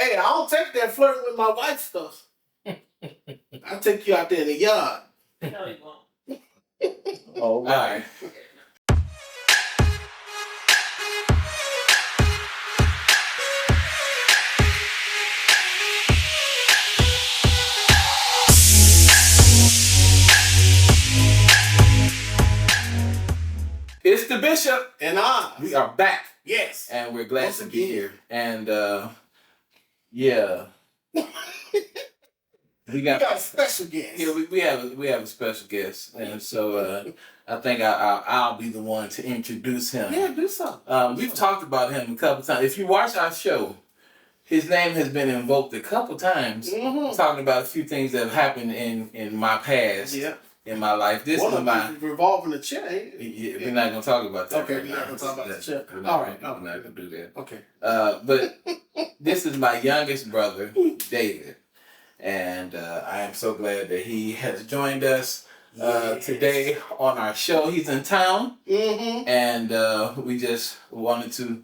Hey, I don't take that flirting with my wife stuff. I'll take you out there in the yard. No, you won't. All right. It's the Bishop. And We are back. Yes. And we're glad Once to be again. here. And yeah. We got a special guest. Yeah, we have a special guest. And so I think I'll be the one to introduce him. Yeah, do something. We've talked about him a couple times. If you watch our show, his name has been invoked a couple times, talking about a few things that have happened in my past. Yeah. In my life. This One is of my them revolving the chair. Yeah, we're not gonna talk about that. Okay, right we're now. not gonna talk about the chair. We're All not, right. I'm not gonna do that. Okay. But this is my youngest brother, David, and I am so glad that he has joined us today on our show. He's in town, and we just wanted to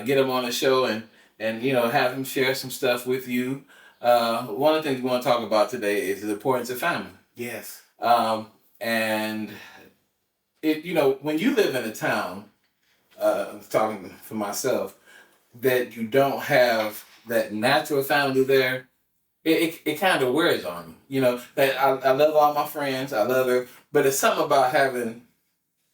get him on the show and have him share some stuff with you. One of the things we want to talk about today is the importance of family. Yes. And it, when you live in a town, I'm talking for myself, that you don't have that natural family there, it kind of wears on you. That I love all my friends, I love her, but it's something about having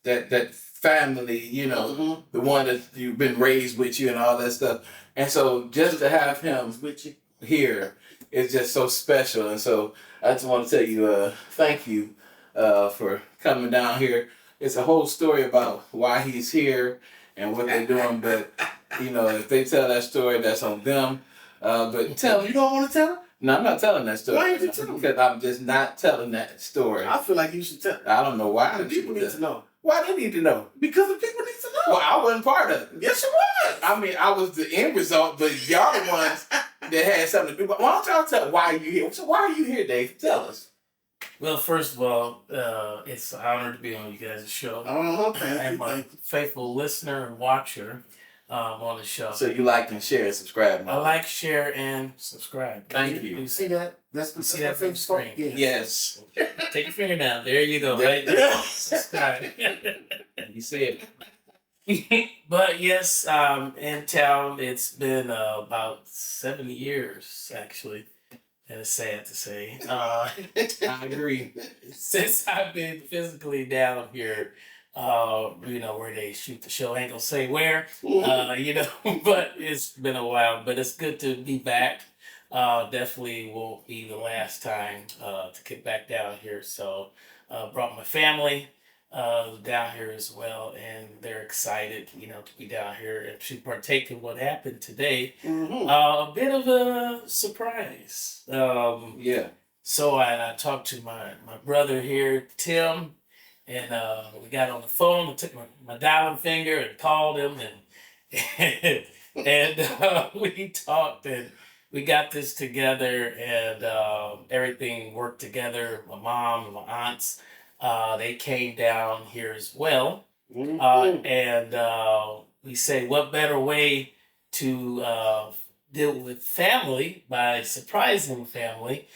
that family, the one that you've been raised with you and all that stuff. And so just to have him with you here is just so special. And so I just want to tell you, thank you for coming down here. It's a whole story about why he's here and what they're doing, but if they tell that story, that's on them. But tell You don't want to tell them? No, I'm not telling that story. Why ain't you telling? Because I'm just not telling that story. I feel like you should tell. I don't know why. The people need to know. Why they need to know? Because the people need to know. Well, I wasn't part of it. Yes, you was. I mean, I was the end result, but y'all the ones that had something to do. But why don't y'all tell why you here? So why are you here, Dave? Tell us. Well, first of all, it's an honor to be on you guys' show. I'm a faithful listener and watcher on the show. So you like and share and subscribe. I like, share, and subscrib. Thank you. You see that? That's the see that big screen. Yes. Take your finger down. There you go. Right there. Subscribe. You see it. But yes, in town, it's been about 7 years, actually. And it's sad to say. I agree. Since I've been physically down here, where they shoot the show. I ain't gonna say where, but it's been a while. But it's good to be back. Definitely won't be the last time to get back down here. So brought my family down here as well, and they're excited, to be down here and to partake in what happened today. A bit of a surprise. Yeah. So I talked to my brother here, Tim, and we got on the phone. I took my dialing finger and called him, and we talked, and we got this together, and everything worked together. My mom and my aunts, they came down here as well, and we say, what better way to deal with family by surprising family.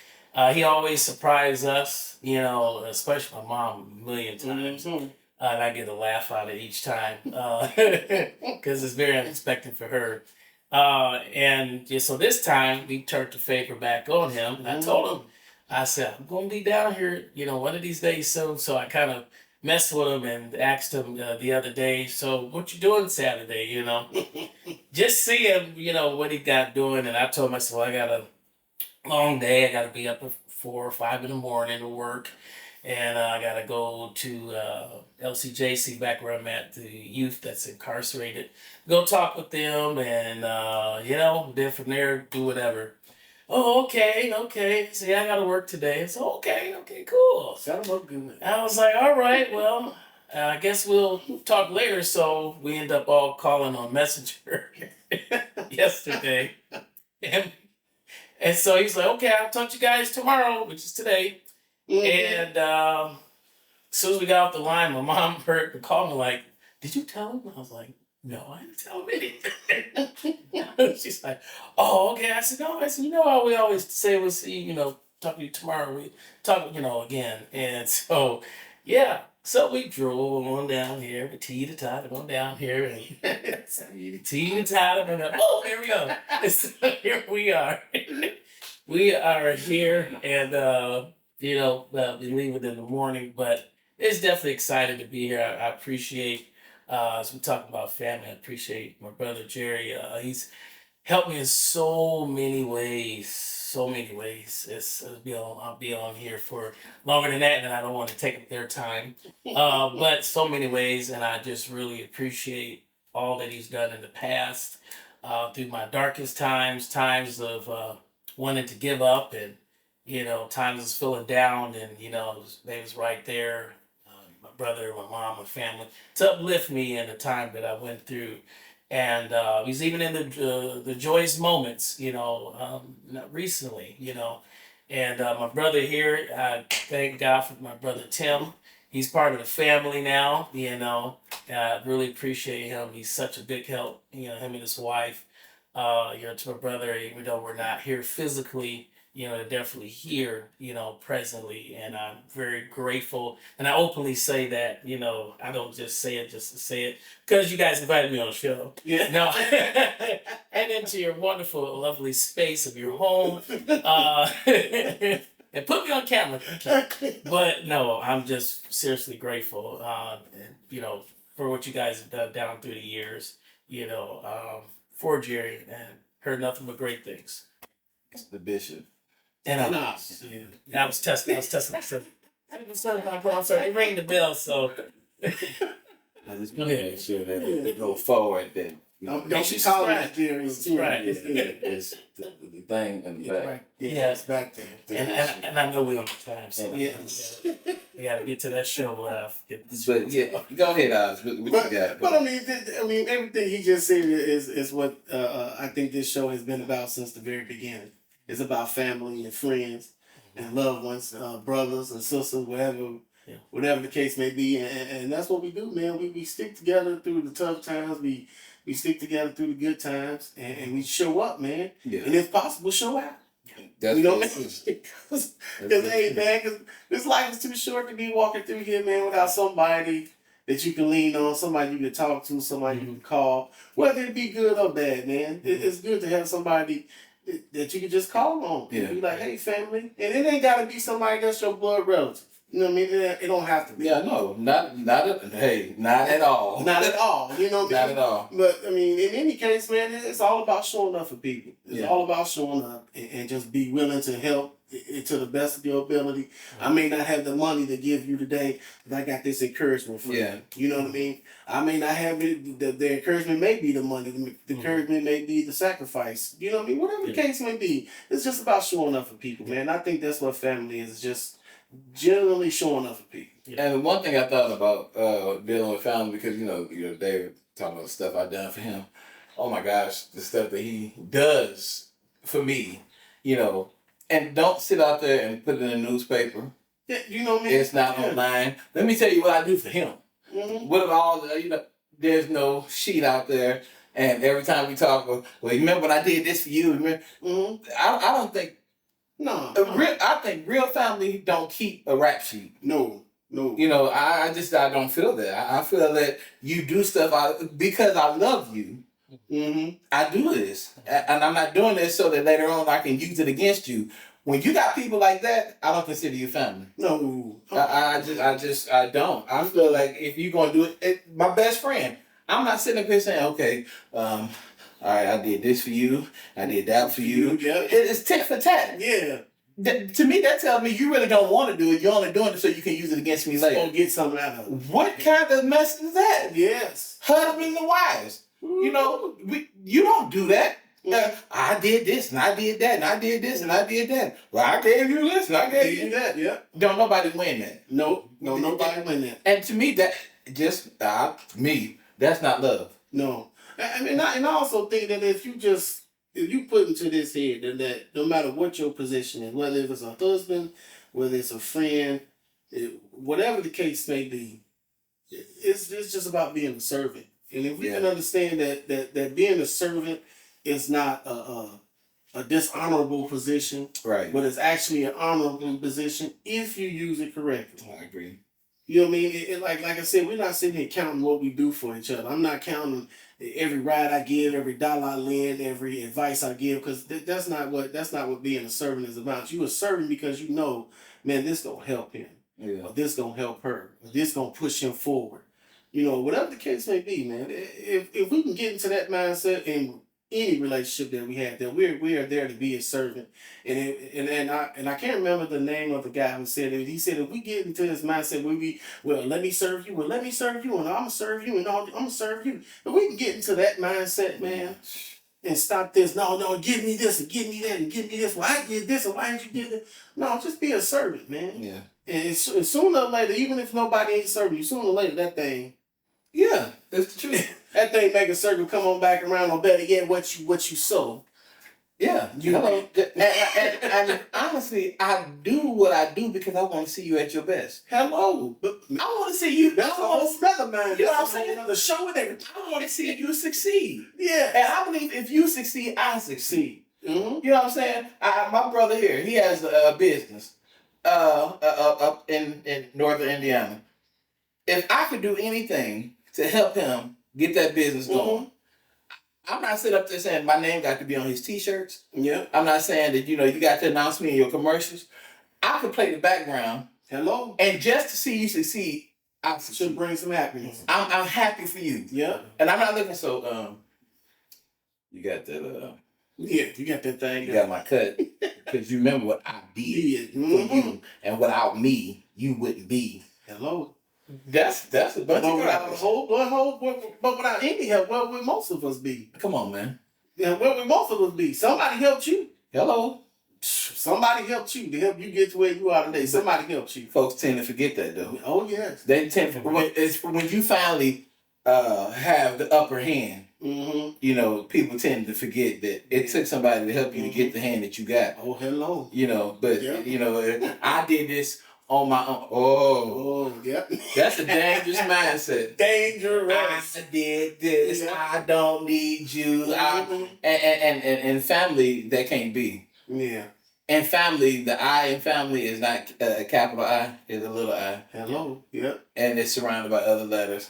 He always surprised us, especially my mom, a million times. And I get a laugh out of it each time because it's very unexpected for her. So this time we turned the favor back on him. And I told him, I said, I'm going to be down here, one of these days soon. So I kind of messed with him and asked him the other day, so what you doing Saturday, Just see him, what he got doing. And I told myself, I got a long day. I got to be up at 4 or 5 in the morning to work. And I got to go to LCJC, back where I'm at, the youth that's incarcerated. Go talk with them and, then from there, do whatever. Oh, okay. See, I got to work today. So, okay, cool. Set them up good. I was like, all right, well, I guess we'll talk later. So we end up all calling on Messenger yesterday. And so he's like, okay, I'll talk to you guys tomorrow, which is today. And as soon as we got off the line, my mom heard the call me like, did you tell him? I was like, No, I didn't tell him anything. She's like, oh, okay. I said, no. I said, you know how we always say we'll see, talk to you tomorrow. We talk, again. And so, yeah. So we drove on down here, tea to tie, going down here, and tea to tie, and oh, here we go. So here we are. We are here, and we leave it in the morning, but it's definitely excited to be here. I appreciate as we talk about family, I appreciate my brother Jerry. He's helped me in so many ways. So many ways. I'll be on here for longer than that, and I don't want to take up their time. But so many ways, and I just really appreciate all that he's done in the past, through my darkest times, times of wanting to give up, and times of feeling down, and they was right there, my brother, my mom, my family, to uplift me in the time that I went through. And he's even in the joyous moments, not recently, And my brother here, I thank God for my brother Tim. He's part of the family now, I really appreciate him. He's such a big help, him and his wife. To my brother, even though we're not here physically, they're definitely here, presently. And I'm very grateful. And I openly say that, I don't just say it just to say it, because you guys invited me on the show. Yeah. No. And into your wonderful, lovely space of your home. And put me on camera. But no, I'm just seriously grateful, for what you guys have done down through the years, for Jerry, and heard nothing but great things. The bishop. And I was testing myself. I'm sorry, you ring the bell, so. I just want to make sure that we go forward. That Don't you call it Jerry? Right. It's the thing in the back. Right. Yeah, it's back there. And I know we're on time, so Yeah. we gotta get to that show. But yeah, go ahead, Oz. What you got? But I mean, everything he just said is what I think this show has been about since the very beginning. It's about family and friends and loved ones, brothers and sisters, whatever the case may be, and that's what we do, man. We stick together through the tough times. We stick together through the good times, and we show up, man. Yeah. And if possible, show out. That's You know, what man. it is. Because hey, man, cause this life is too short to be walking through here, man, without somebody that you can lean on, somebody you can talk to, somebody you can call, whether it be good or bad, man. It's good to have somebody that you can just call on. Yeah. Be like, hey, family, and it ain't gotta be somebody that's your blood relative. You know what I mean? It don't have to be. Yeah, no, not at all. Not at all. You know what I Not mean? at all. But I mean, in any case, man, it's all about showing up for people. It's Yeah. all about showing up and just be willing to help to the best of your ability. I may not have the money to give you today, but I got this encouragement for Yeah. you. You know what I mean? I may not have it. The encouragement may be the money. The encouragement may be the sacrifice. You know what I mean? Whatever the case may be, it's just about showing up for people, man. I think that's what family is. Just generally showing up for people. And one thing I thought about dealing with family, because David talking about the stuff I've done for him. Oh my gosh, the stuff that he does for me, and don't sit out there and put it in the newspaper. Yeah, you know what I mean? It's not online. Let me tell you what I do for him. Mm-hmm. What about all the, there's no sheet out there, and every time we talk, well, remember when I did this for you? Remember? Mm-hmm. I don't think. No. I think real family don't keep a rap sheet. No. I don't feel that. I feel that you do stuff because I love you. Mm-hmm. I do this, and I'm not doing this so that later on I can use it against you. When you got people like that, I don't consider you family. No. I don't. I feel like if you're gonna do it, my best friend. I'm not sitting up here saying, okay, all right, I did this for you, I did that for you. Yeah. It's tit for tat. Yeah. To me, that tells me you really don't want to do it. You're only doing it so you can use it against me later. Gonna get something out of it. What kind of mess is that? Yes. Husbands and wives. You don't do that. I did this and I did that and I did this and I did that. Well, I gave you this and I gave you that. Yeah. Don't nobody win that. No, nobody win that. And to me, that just that's not love. No. I mean, and I also think that if you put into this head that no matter what your position is, whether it's a husband, whether it's a friend, whatever the case may be, it's just about being a servant And if we can understand that being a servant is not a dishonorable position, Right. but it's actually an honorable position if you use it correctly. I agree. You know what I mean? Like I said, we're not sitting here counting what we do for each other. I'm not counting every ride I give, every dollar I lend, every advice I give, because that's not what being a servant is about. You a servant because you know, man, this gonna help him, or this gonna help her, or this gonna push him forward. You know, whatever the case may be, man. If we can get into that mindset in any relationship that we have, that we are there to be a servant. And I can't remember the name of the guy who said it. He said if we get into this mindset where let me serve you, let me serve you, and I'm gonna serve you, and I'm gonna serve you. If we can get into that mindset, man, and stop this, no, give me this and give me that and give me this. Well, I did this, and why didn't you get it? No, just be a servant, man. Yeah. And sooner or later, even if nobody ain't serving you, sooner or later that thing. Yeah, that's the truth. That thing make a circle come on back around, or better yet, what you sow. Yeah, hello. And honestly, I do what I do because I want to see you at your best. Hello. But I want to see you. That's a whole nother man. You know what I'm saying? Another show and everything. I want to see you succeed. Yeah. And I believe if you succeed, I succeed. Mm-hmm. You know what I'm saying? My brother here, he has a business up in northern Indiana. If I could do anything to help him get that business going, I'm not sitting up there saying my name got to be on his t-shirts. Yeah. I'm not saying that, you got to announce me in your commercials. I could play the background. Hello. And just to see you succeed, I should bring some happiness. I'm happy for you. Yeah. And I'm not looking so you got that yeah, you got that thing. You got my cut. Because you remember what I did for you. And without me, you wouldn't be. Hello. That's a bunch of but without any help, where would most of us be? Come on, man. Yeah, where would most of us be? Somebody helped you. Hello. Somebody helped you to help you get to where you are today. Somebody helped you. Folks tend to forget that though. Oh yes. They tend to when you finally have the upper hand. Mm-hmm. People tend to forget that it took somebody to help you to get the hand that you got. Oh, hello. But I did this on my own. Oh, yeah. That's a dangerous mindset. Dangerous. I did this. Yeah. I don't need you. And family, that can't be. Yeah. And family, the I in family is not a capital I, it's a little I. Hello. Yeah. And it's surrounded by other letters.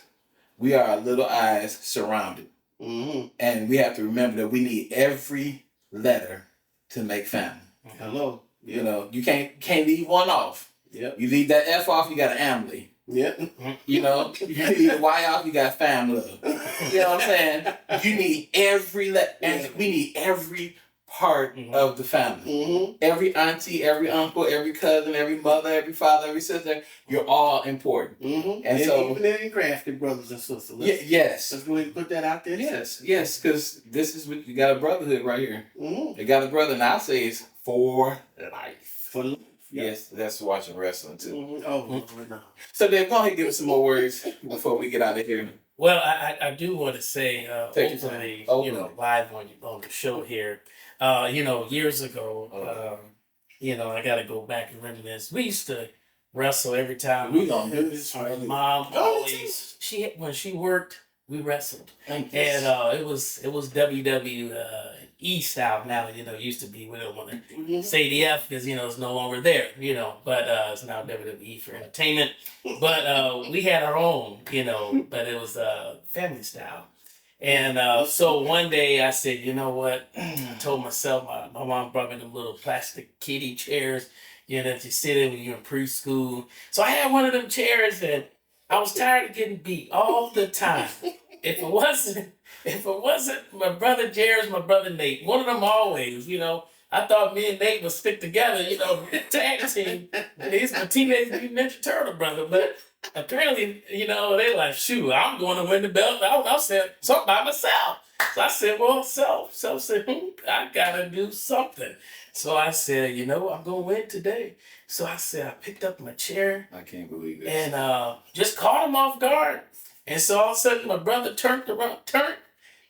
We are little I's surrounded. Mm-hmm. And we have to remember that we need every letter to make family. Hello. Yeah. You can't leave one off. Yep. You leave that F off, you got an family. Yep. You leave the Y off, you got family. You know what I'm saying? You need every and we need every part of the family. Mm-hmm. Every auntie, every uncle, every cousin, every mother, every father, every sister, you're all important. Mm-hmm. And so even any crafted brothers and sisters. Yes. Let's go ahead and put that out there. Yes, because this is what you got, a brotherhood right here. Mm-hmm. You got a brother, and I say it's for life. For life. Yes, that's watching wrestling too. Mm-hmm. Oh, no. So then go ahead and give us some more words before we get out of here. Well, I do want to say openly, live on the show here. Years ago, I got to go back and reminisce. We used to wrestle every time. We gonna do this. My mom always when she worked, we wrestled, and it was WWE style. Now it used to be, we don't want to say the F because it's no longer there. But it's now WWE for entertainment. But we had our own, but it was family style. And so one day I said, you know what? I told myself, my mom brought me them little plastic kiddie chairs, that you sit in when you're in preschool. So I had one of them chairs, and I was tired of getting beat all the time. If it wasn't my brother Jared, my brother Nate, one of them always, I thought me and Nate would stick together, tag team. He's my Teenage Mutant Ninja Turtle brother, but apparently, they like, shoot, I'm going to win the belt. I said, something by myself. So I said, well, self said, I got to do something. So I said, I'm going to win today. So I said, I picked up my chair. I can't believe this. And just caught him off guard. And so all of a sudden, my brother turned,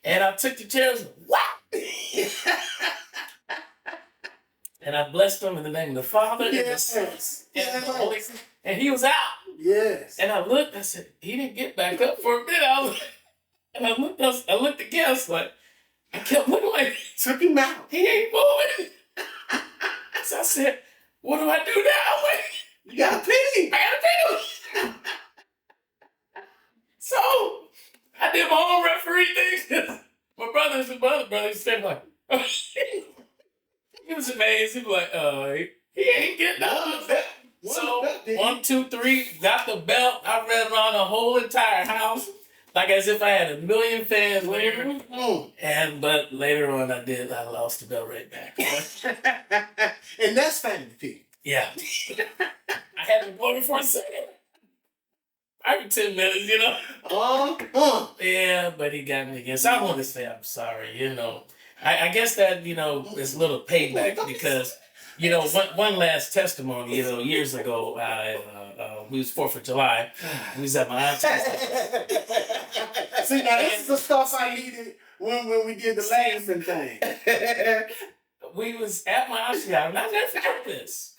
and I took the chair and whap! And I blessed him in the name of the Father and the Son and the Holy Spirit. And he was out. Yes. And I looked, I said, he didn't get back up for a minute. And I looked again, I was like, I kept looking like, Took him out. he ain't moving. So I said, what do I do now? Like, You got a pity. I gotta pick him. So I did my own referee thing. My other brother said like, he was amazed. He was like, he ain't getting up. So 1, 2, 3, got the belt. I ran around the whole entire house like as if I had a million fans later. But later on I lost the belt right back. And that's family, Pete. Yeah. I had to blow it for a second. Probably 10 minutes, you know. Yeah, but he got me again. So I want to say I'm sorry, you know. I guess that, you know, is a little payback because, you know, one last testimony, you know, years ago, we was 4th of July. We was at my auntie's. See, now this is the stuff I needed when we did the laughing thing. We was at my auntie's house, and I never forget this.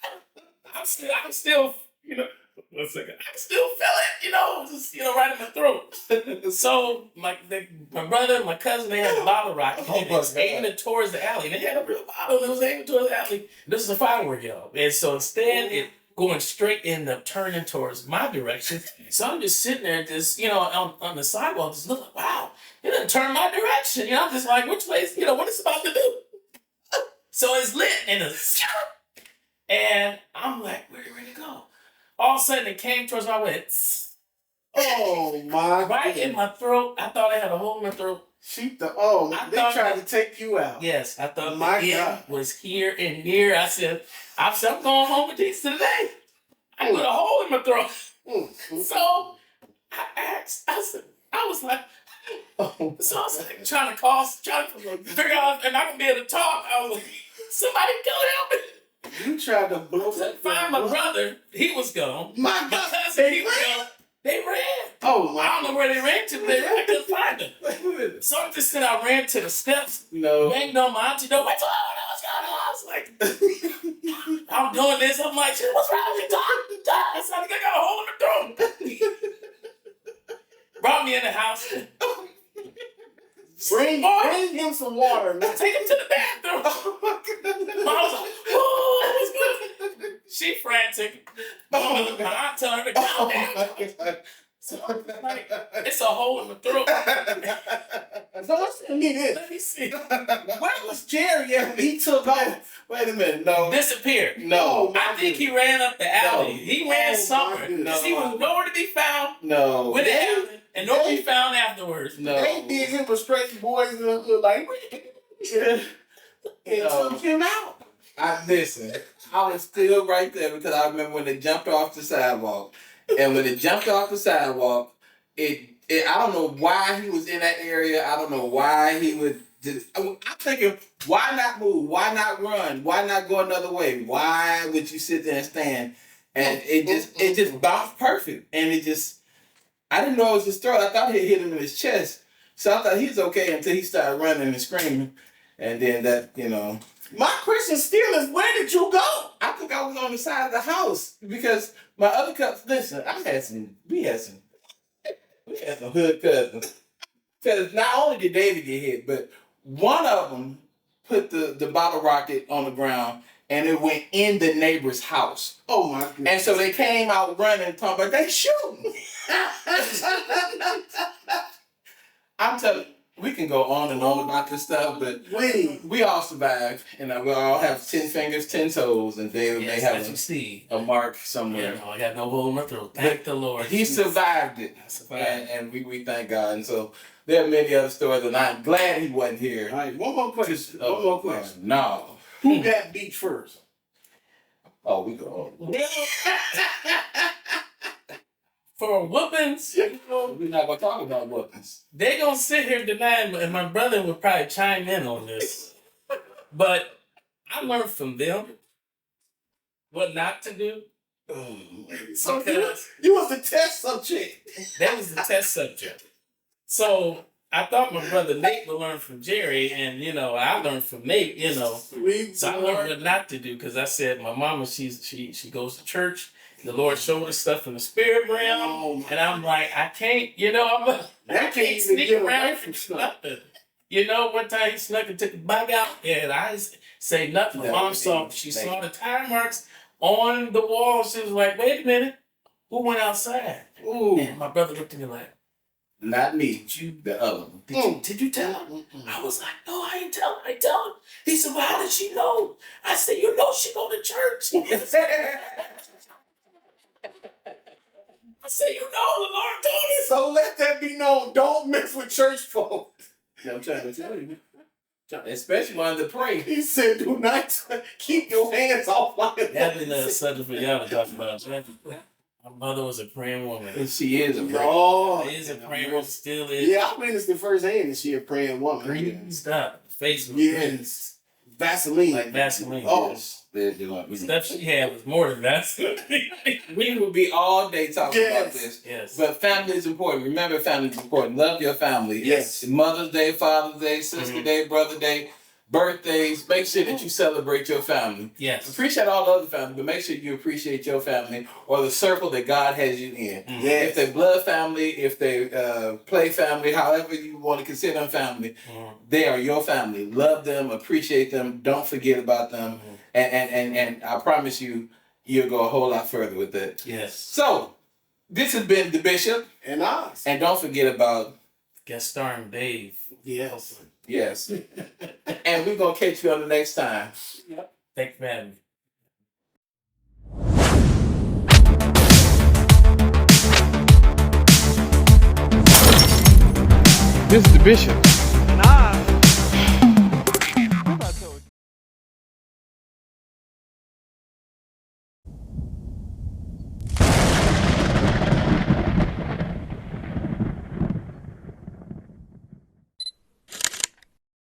I can still, you know, one second. I can still feel it, you know, just, you know, right in my throat. So my brother and my cousin, they had a bottle rocket. And it was aiming towards the alley. They had a real bottle that was aiming towards the alley. This is a firework, y'all. And so instead, it going straight ended up turning towards my direction. So I'm just sitting there, just, you know, on the sidewalk, just looking, wow, it didn't turn my direction. You know, I'm just like, which way, you know, what it's about to do? So it's lit and it's, and I'm like, where did it go? All of a sudden, it came towards my way. Oh my! Right in my throat. I thought I had a hole in my throat. They tried to take you out. Yes, I thought My God. it was here and near. I said, I'm going home with these today. I put a hole in my throat. So I asked. I was like, so I was like, trying to figure out, and I can be able to talk. I was like, somebody come help me. You tried to blow to find my brother. He was gone. My My God, cousin, he was gone. They ran. Oh my! I don't know where they ran to, but I couldn't find them. So I just said I ran to the steps. No. Banged on my auntie door. What's going on? I was like, I'm doing this. I'm like, shit, what's wrong with you, Doc? I said, I got a hole in the throat. Brought me in the house. Bring him some water. Man. Take him to the bathroom. Mom was like, oh, what's good? She frantic. My aunt telling her to calm down. So like, it's a hole in the throat. So let me see. Where was Jerry when he took off? Wait a minute, no. Disappeared. No. I think he ran up the alley. No. He ran somewhere. No. He was nowhere to be found. No. When it happened. And nobody found afterwards. No. They did him a straight boys in the hood like, and took him out. Listen, I was still right there because I remember when they jumped off the sidewalk. And when it jumped off the sidewalk, I don't know why he was in that area. I don't know why he would just, I'm thinking, why not move? Why not run? Why not go another way? Why would you sit there and stand? And it just bounced perfect. And I didn't know it was his throat. I thought he hit him in his chest. So I thought he was okay until he started running and screaming. And then that, you know. My question still is, where did you go? I think I was on the side of the house because my other cousins, listen, we had some hood cousins. Because not only did David get hit, but one of them put the bottle rocket on the ground and it went in the neighbor's house. Oh my goodness. And so they came out running and talking about, they shooting. I'm telling you, we can go on and on about this stuff, but we all survived, and we all have 10 fingers, 10 toes, and David may have a mark somewhere. Yeah, no, I got no hole in my throat. Thank the Lord. He survived it, and we thank God. And so there are many other stories, and I'm glad he wasn't here. All right, one more question. No. Who got beat first? Oh, we go on. For whoopings, we're not going to talk about whoopings. They going to sit here denying, and my brother would probably chime in on this. But I learned from them what not to do. So you was the test subject. That was the test subject. So I thought my brother Nate would learn from Jerry, and, you know, I learned from Nate, you know. So I learned what not to do, because I said my mama, she goes to church, The Lord showed us stuff in the spirit realm, Oh, and I'm like, I can't, I That can't can't even sneak get around away from from stuff. nothing. One time he snuck and took a bug out, and I say nothing. No, Mom saw the tire marks on the wall. She was like, "Wait a minute, who went outside?" Ooh, And my brother looked at me like, not me. The other one. Did you tell him? I was like, "No, I ain't tell him. I ain't tell him." He said, "Well, how did she know?" I said, "You know she go to church." I said, "You know the Lord told me." So let that be known. Don't mess with church folk. I'm trying to tell you. Especially when they pray. He said, do not keep your hands off my That'd be another subject for y'all to talk about. My mother was a praying woman. And she is a prayer. Oh, She is a praying woman, still is. yeah, I witnessed it firsthand that she a praying woman. Greased up. Face was Yes. greased. Vaseline. Like Vaseline. Oh. The stuff she had was more than that. We would be all day talking about Yes. this. Yes. But family is important. Remember, family is important. Love your family. Yes. Mother's Day, Father's Day, Sister Day, Brother Day, birthdays. Make sure that you celebrate your family. Yes. Appreciate all the other family, but make sure you appreciate your family or the circle that God has you in. Yes. If they're blood family, if they play family, however you want to consider them family, they are your family. Love them, appreciate them, don't forget about them. And I promise you, you'll go a whole lot further with that. Yes. So, this has been DaBizhop. And Oz. And don't forget about, Guest starring Dave. Yes. yes. And we're going to catch you on the next time. Thanks for having me. This is DaBizhop. And I